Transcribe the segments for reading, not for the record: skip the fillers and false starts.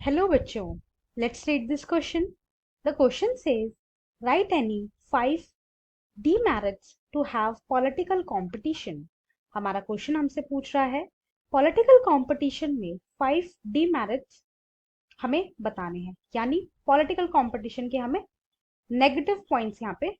Hello बच्चों, let's read this question. The question says, write any 5 demerits to have political competition. हमारा question हमसे पूछ रहा है पॉलिटिकल कंपटीशन में 5 demerits हमें बताने हैं, यानी पॉलिटिकल कंपटीशन के हमें नेगेटिव पॉइंट्स यहाँ पे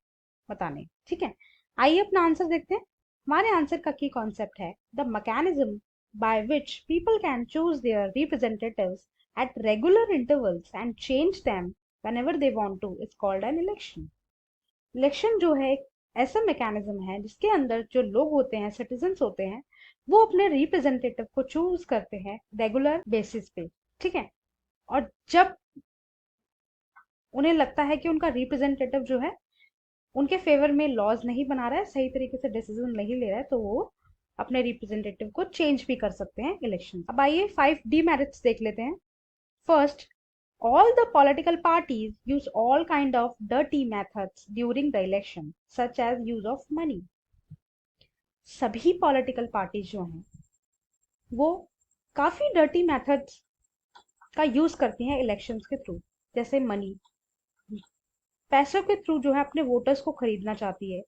बताने। ठीक है, आइए अपना आंसर देखते हैं। हमारे आंसर का की कॉन्सेप्ट है the mechanism by which people can choose there representatives at regular intervals and change them whenever they want to is called an election. Election जो है एक ऐसा मैकेनिज्म है जिसके अंदर जो लोग होते हैं, सिटीजन्स होते हैं, वो अपने रिप्रेजेंटेटिव को चूज करते हैं रेगुलर बेसिस पे। ठीक है, और जब उन्हें लगता है कि उनका रिप्रेजेंटेटिव जो है उनके फेवर में लॉज नहीं बना रहा है, सही तरीके से डिसीजन नहीं ले रहा है, तो वो अपने रिप्रेजेंटेटिव को चेंज भी कर सकते हैं इलेक्शन। अब आइए 5 डीमेरिट्स देख लेते हैं। First, all the political parties use all kind of dirty methods during the election, such as use of money. सभी political parties जो हैं, वो काफी dirty methods का यूज करती हैं इलेक्शंस के थ्रू, जैसे मनी, पैसों के थ्रू जो है अपने वोटर्स को खरीदना चाहती है,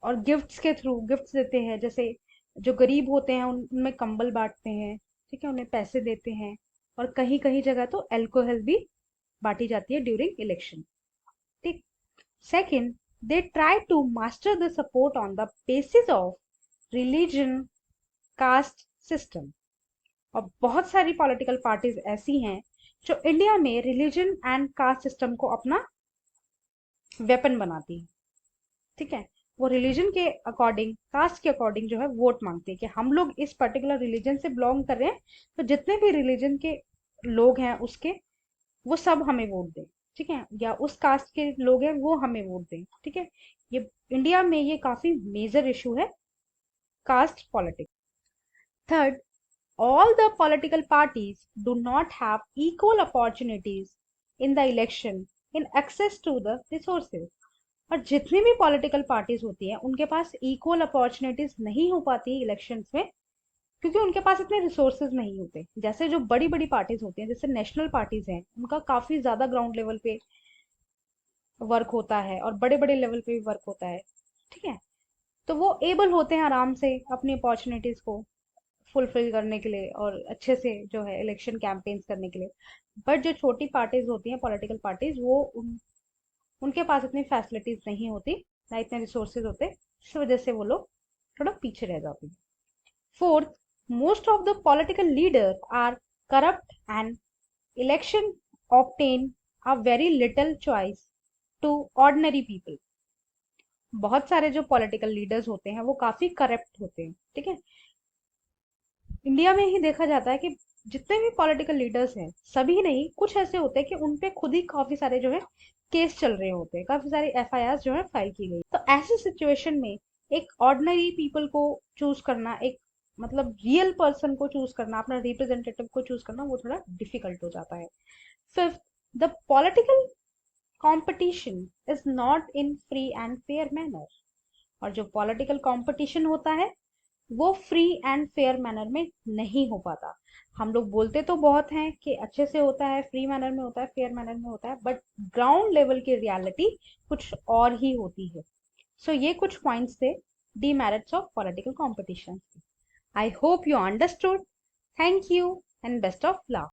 और गिफ्ट्स के थ्रू गिफ्ट्स देते हैं, जैसे जो गरीब होते हैं उनमें कंबल बांटते हैं, ठीक है, उन्हें पैसे देते हैं, और कहीं कहीं जगह तो अल्कोहल भी बांटी जाती है ड्यूरिंग इलेक्शन। ठीक, second, they try to muster the support on the basis of religion, caste system. और बहुत सारी पॉलिटिकल पार्टीज ऐसी हैं जो इंडिया में रिलीजन एंड कास्ट सिस्टम को अपना वेपन बनाती है। ठीक है, वो रिलीजन के अकॉर्डिंग, कास्ट के अकॉर्डिंग जो है वोट मांगती है कि हम लोग इस पर्टिकुलर रिलीजन से बिलोंग कर रहे हैं, तो जितने भी रिलीजन के लोग हैं उसके, वो सब हमें वोट दें। ठीक है, या उस कास्ट के लोग हैं वो हमें वोट दें। ठीक है, ये इंडिया में ये काफी मेजर इशू है, caste politics. Third, all the political parties do not have equal opportunities in the election in access to the resources. और जितनी भी पॉलिटिकल पार्टीज होती हैं उनके पास इक्वल अपॉर्चुनिटीज नहीं हो पाती इलेक्शंस में, क्योंकि उनके पास इतने रिसोर्सेज नहीं होते। जैसे जो बड़ी बड़ी पार्टीज होती हैं, जैसे नेशनल पार्टीज हैं, उनका काफी ज्यादा ग्राउंड लेवल पे वर्क होता है और बड़े बड़े लेवल पे भी वर्क होता है। ठीक है, तो वो एबल होते हैं आराम से अपनी अपॉर्चुनिटीज को फुलफिल करने के लिए और अच्छे से जो है इलेक्शन कैंपेन्स करने के लिए। बट जो छोटी पार्टीज होती हैं, पॉलिटिकल पार्टीज, वो उनके पास इतनी फैसिलिटीज नहीं होती, ना इतने रिसोर्सेज होते, इस वजह से वो लोग थोड़ा पीछे रह जाते हैं। Fourth, most of the political leader are corrupt and election obtain a very little choice to ordinary people. बहुत सारे जो पॉलिटिकल लीडर्स होते हैं वो काफी करप्ट होते हैं। ठीक है, इंडिया में ही देखा जाता है कि जितने भी पॉलिटिकल लीडर्स हैं, सभी नहीं, कुछ ऐसे होते हैं कि उनपे खुद ही काफी सारे जो है केस चल रहे होते हैं, काफी सारी एफआईआर जो है फाइल की गई। तो ऐसी सिचुएशन में एक ऑर्डिनरी पीपल को चूज करना, एक मतलब रियल पर्सन को चूज करना, अपना रिप्रेजेंटेटिव को चूज करना, वो थोड़ा डिफिकल्ट हो जाता है। Fifth, the political competition is not in free and fair manner. और जो पॉलिटिकल कॉम्पिटिशन होता है वो फ्री एंड फेयर मैनर में नहीं हो पाता। हम लोग बोलते तो बहुत हैं कि अच्छे से होता है, फ्री मैनर में होता है, फेयर मैनर में होता है, बट ग्राउंड लेवल की रियलिटी कुछ और ही होती है। सो ये कुछ पॉइंट्स थे demerits of political competition. I hope you understood. Thank you and best of luck.